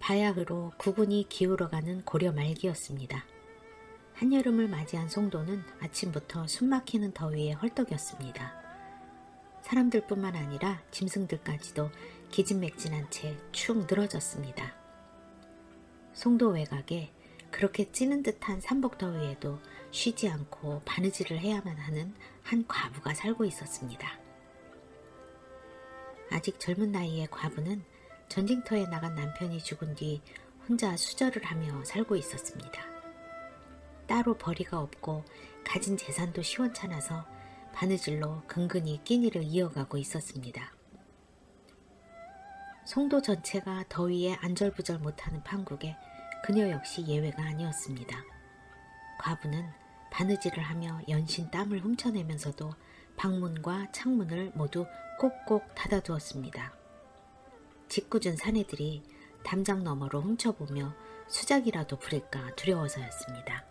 바야흐로 국운이 기울어가는 고려 말기였습니다. 한여름을 맞이한 송도는 아침부터 숨막히는 더위에 헐떡였습니다. 사람들뿐만 아니라 짐승들까지도 기진맥진한 채 축 늘어졌습니다. 송도 외곽에 그렇게 찌는 듯한 삼복더위에도 쉬지 않고 바느질을 해야만 하는 한 과부가 살고 있었습니다. 아직 젊은 나이의 과부는 전쟁터에 나간 남편이 죽은 뒤 혼자 수절을 하며 살고 있었습니다. 따로 벌이가 없고 가진 재산도 시원찮아서 바느질로 근근히 끼니를 이어가고 있었습니다. 송도 전체가 더위에 안절부절 못하는 판국에 그녀 역시 예외가 아니었습니다. 과부는 바느질을 하며 연신 땀을 훔쳐내면서도 방문과 창문을 모두 꼭꼭 닫아두었습니다. 짓궂은 사내들이 담장 너머로 훔쳐보며 수작이라도 부릴까 두려워서였습니다.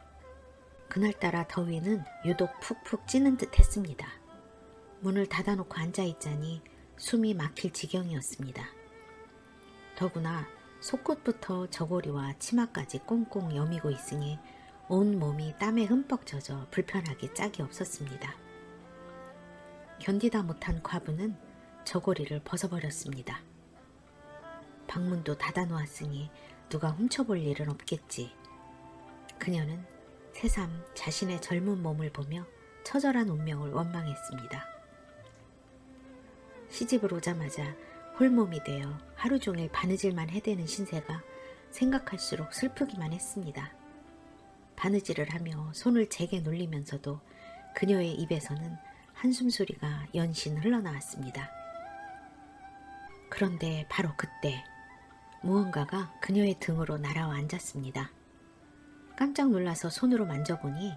그날따라 더위는 유독 푹푹 찌는 듯 했습니다. 문을 닫아놓고 앉아있자니 숨이 막힐 지경이었습니다. 더구나 속옷부터 저고리와 치마까지 꽁꽁 여미고 있으니 온 몸이 땀에 흠뻑 젖어 불편하기 짝이 없었습니다. 견디다 못한 과부는 저고리를 벗어버렸습니다. 방문도 닫아놓았으니 누가 훔쳐볼 일은 없겠지. 그녀는 새삼 자신의 젊은 몸을 보며 처절한 운명을 원망했습니다. 시집을 오자마자 홀몸이 되어 하루 종일 바느질만 해대는 신세가 생각할수록 슬프기만 했습니다. 바느질을 하며 손을 제게 놀리면서도 그녀의 입에서는 한숨 소리가 연신 흘러나왔습니다. 그런데 바로 그때 무언가가 그녀의 등으로 날아와 앉았습니다. 깜짝 놀라서 손으로 만져보니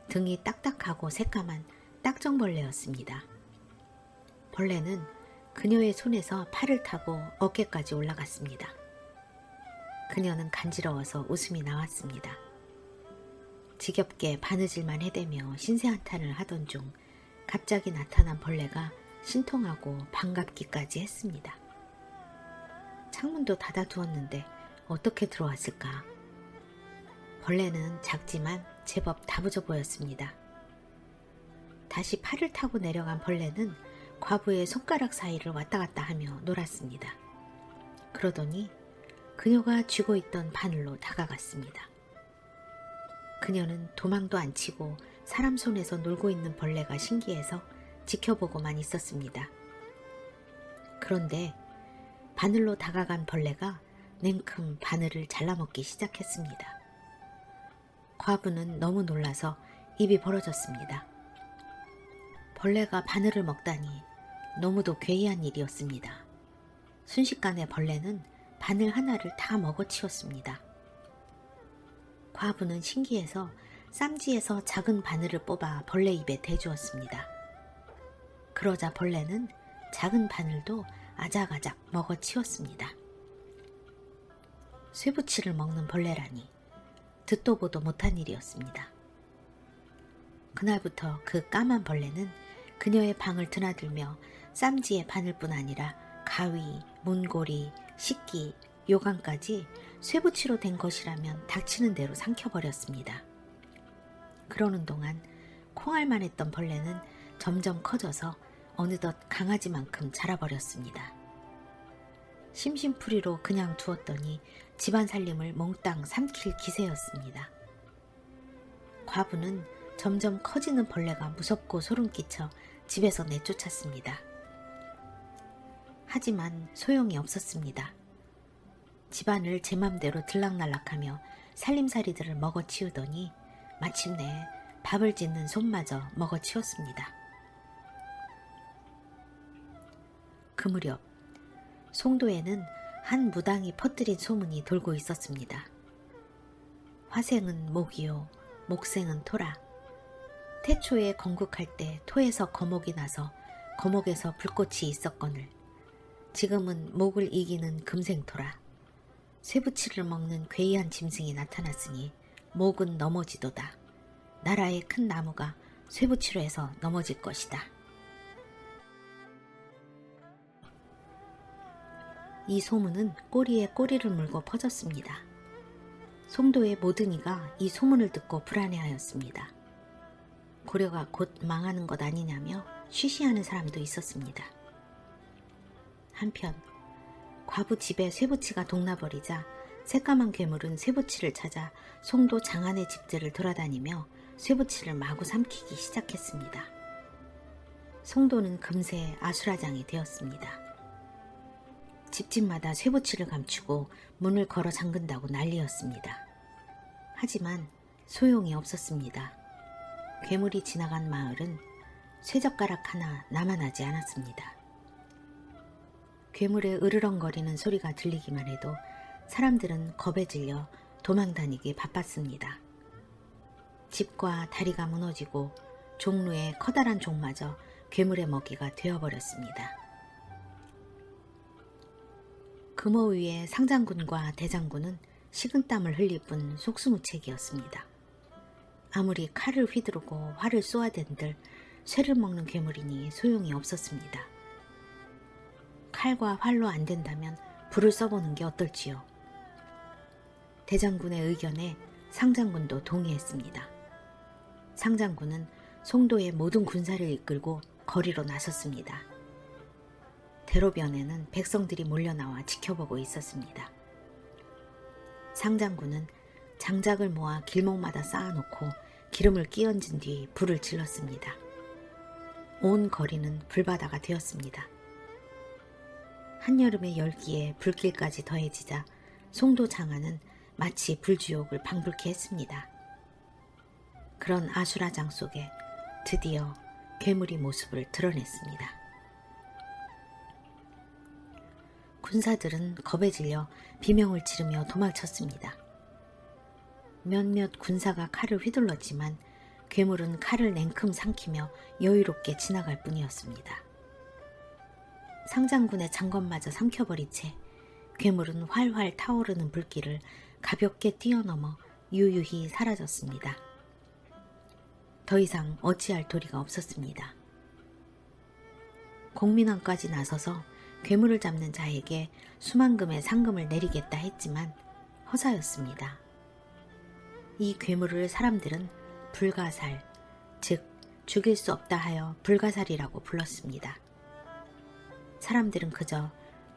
등이 딱딱하고 새까만 딱정벌레였습니다. 벌레는 그녀의 손에서 팔을 타고 어깨까지 올라갔습니다. 그녀는 간지러워서 웃음이 나왔습니다. 지겹게 바느질만 해대며 신세한탄을 하던 중 갑자기 나타난 벌레가 신통하고 반갑기까지 했습니다. 창문도 닫아두었는데 어떻게 들어왔을까? 벌레는 작지만 제법 다부져 보였습니다. 다시 팔을 타고 내려간 벌레는 과부의 손가락 사이를 왔다 갔다 하며 놀았습니다. 그러더니 그녀가 쥐고 있던 바늘로 다가갔습니다. 그녀는 도망도 안 치고 사람 손에서 놀고 있는 벌레가 신기해서 지켜보고만 있었습니다. 그런데 바늘로 다가간 벌레가 냉큼 바늘을 잘라먹기 시작했습니다. 과부는 너무 놀라서 입이 벌어졌습니다. 벌레가 바늘을 먹다니 너무도 괴이한 일이었습니다. 순식간에 벌레는 바늘 하나를 다 먹어치웠습니다. 과부는 신기해서 쌈지에서 작은 바늘을 뽑아 벌레 입에 대주었습니다. 그러자 벌레는 작은 바늘도 아작아작 먹어치웠습니다. 쇠붙이를 먹는 벌레라니 듣도 보도 못한 일이었습니다. 그날부터 그 까만 벌레는 그녀의 방을 드나들며 쌈지의 바늘뿐 아니라 가위, 문고리, 식기, 요강까지 쇠붙이로 된 것이라면 닥치는 대로 삼켜버렸습니다. 그러는 동안 콩알만 했던 벌레는 점점 커져서 어느덧 강아지만큼 자라버렸습니다. 심심풀이로 그냥 두었더니 집안 살림을 몽땅 삼킬 기세였습니다. 과부는 점점 커지는 벌레가 무섭고 소름 끼쳐 집에서 내쫓았습니다. 하지만 소용이 없었습니다. 집안을 제 맘대로 들락날락하며 살림살이들을 먹어치우더니 마침내 밥을 짓는 손마저 먹어치웠습니다. 그 무렵 송도에는 한 무당이 퍼뜨린 소문이 돌고 있었습니다. 화생은 목이요, 목생은 토라. 태초에 건국할 때 토에서 거목이 나서 거목에서 불꽃이 있었거늘 지금은 목을 이기는 금생토라. 쇠붙이를 먹는 괴이한 짐승이 나타났으니 목은 넘어지도다. 나라의 큰 나무가 쇠붙이로 해서 넘어질 것이다. 이 소문은 꼬리에 꼬리를 물고 퍼졌습니다. 송도의 모든 이가 이 소문을 듣고 불안해하였습니다. 고려가 곧 망하는 것 아니냐며 쉬쉬하는 사람도 있었습니다. 한편 과부 집에 쇠붙이가 동나버리자 새까만 괴물은 쇠붙이를 찾아 송도 장안의 집들을 돌아다니며 쇠붙이를 마구 삼키기 시작했습니다. 송도는 금세 아수라장이 되었습니다. 집집마다 쇠붙이를 감추고 문을 걸어 잠근다고 난리였습니다. 하지만 소용이 없었습니다. 괴물이 지나간 마을은 쇠젓가락 하나 남아나지 않았습니다. 괴물의 으르렁거리는 소리가 들리기만 해도 사람들은 겁에 질려 도망다니기 바빴습니다. 집과 다리가 무너지고 종루의 커다란 종마저 괴물의 먹이가 되어버렸습니다. 금호 위에 상장군과 대장군은 식은땀을 흘릴 뿐 속수무책이었습니다. 아무리 칼을 휘두르고 활을 쏘아댄들 쇠를 먹는 괴물이니 소용이 없었습니다. 칼과 활로 안 된다면 불을 써보는 게 어떨지요. 대장군의 의견에 상장군도 동의했습니다. 상장군은 송도의 모든 군사를 이끌고 거리로 나섰습니다. 대로변에는 백성들이 몰려나와 지켜보고 있었습니다. 상장군은 장작을 모아 길목마다 쌓아놓고 기름을 끼얹은 뒤 불을 질렀습니다. 온 거리는 불바다가 되었습니다. 한여름의 열기에 불길까지 더해지자 송도 장안은 마치 불지옥을 방불케 했습니다. 그런 아수라장 속에 드디어 괴물이 모습을 드러냈습니다. 군사들은 겁에 질려 비명을 지르며 도망쳤습니다. 몇몇 군사가 칼을 휘둘렀지만 괴물은 칼을 냉큼 삼키며 여유롭게 지나갈 뿐이었습니다. 상장군의 장관마저 삼켜버린 채 괴물은 활활 타오르는 불길을 가볍게 뛰어넘어 유유히 사라졌습니다. 더 이상 어찌할 도리가 없었습니다. 공민왕까지 나서서 괴물을 잡는 자에게 수만금의 상금을 내리겠다 했지만 허사였습니다. 이 괴물을 사람들은 불가살, 즉 죽일 수 없다 하여 불가살이라고 불렀습니다. 사람들은 그저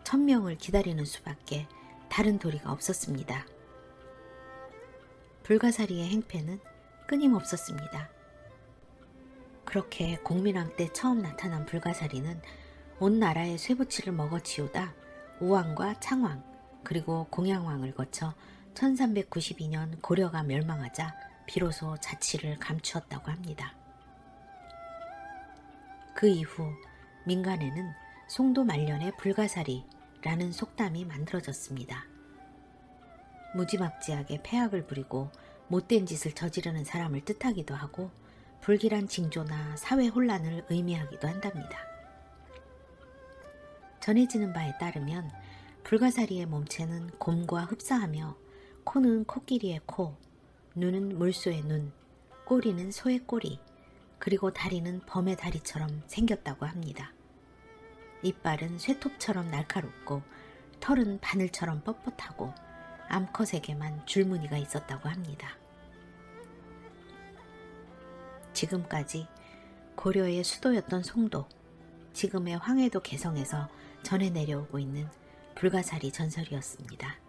천명을 기다리는 수밖에 다른 도리가 없었습니다. 불가사리의 행패는 끊임없었습니다. 그렇게 공민왕 때 처음 나타난 불가사리는 온 나라의 쇠붙이를 먹어치우다 우왕과 창왕 그리고 공양왕을 거쳐 1392년 고려가 멸망하자 비로소 자치를 감추었다고 합니다. 그 이후 민간에는 송도 말년의 불가사리라는 속담이 만들어졌습니다. 무지막지하게 폐악을 부리고 못된 짓을 저지르는 사람을 뜻하기도 하고 불길한 징조나 사회 혼란을 의미하기도 한답니다. 전해지는 바에 따르면 불가사리의 몸체는 곰과 흡사하며 코는 코끼리의 코, 눈은 물소의 눈, 꼬리는 소의 꼬리, 그리고 다리는 범의 다리처럼 생겼다고 합니다. 이빨은 쇠톱처럼 날카롭고 털은 바늘처럼 뻣뻣하고 암컷에게만 줄무늬가 있었다고 합니다. 지금까지 고려의 수도였던 송도, 지금의 황해도 개성에서 전해 내려오고 있는 불가사리 전설이었습니다.